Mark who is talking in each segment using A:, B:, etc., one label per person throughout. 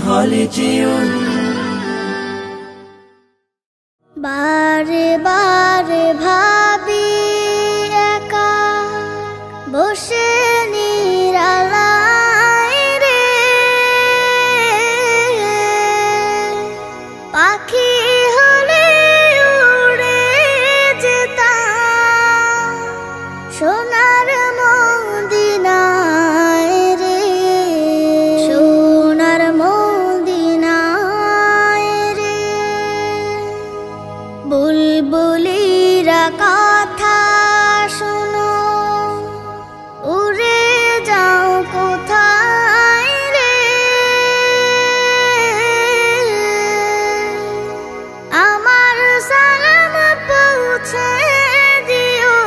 A: হলে যেও।
B: বারে বারে ভাবি একা বসে নিরালায় রে, পাখি হলে উড়ে যেতাম সোনার মদিনায় রে, সোনার মদিনায় রে। বুলবুলিরা কথা শোনো, উড়ে যাও কোথায় রে, আমার সালাম পৌঁছে দিও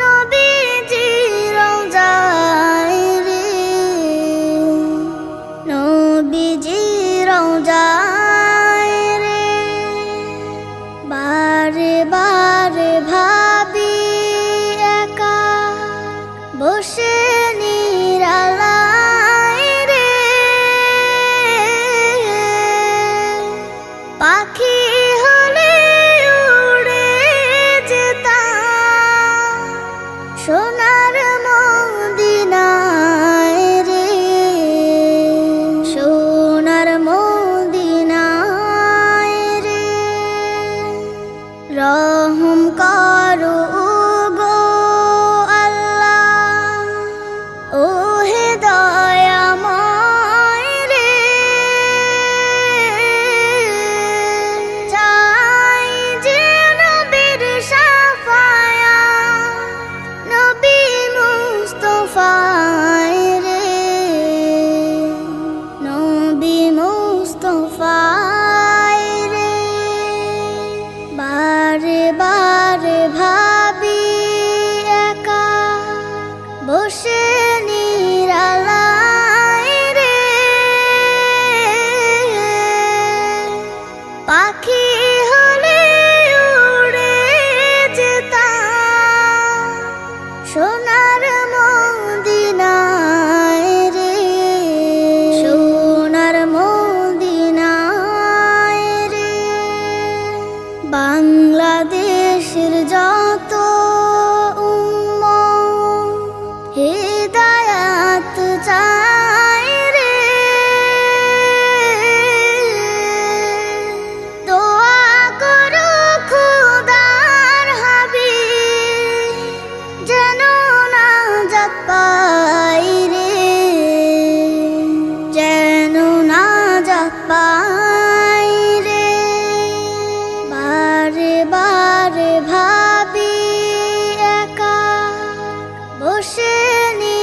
B: নবীজির রওজায় রে, নবীজির রওজায় রে। বারে বারে ভাবি একা বসে নিরালায় রে, পাখি হলে উড়ে যেতাম সোনার মদিনায় রে, সোনার মদিনায় রে। রহম করো গো আল্লাহ, ও হে দয়াময় রে, চাই যে নবীর শাফায়াত, নবী মুস্তাফায় রে, নবী মুস্তাফায় রে। বারে বারে ভাবি একা বসে নিরালায় রে, পাখি হলে উড়ে যেতাম সোনার মদিনায় রে, সোনার মদিনায় রে। বাংলাদেশের যত উম্মত হিদায়াত চায় রে, দোয়া করো খোদার হাবিব যেন নাজাত পাই রে, যেন নাজাত পাই রে। বারে বারে ভাবি একা বসে নি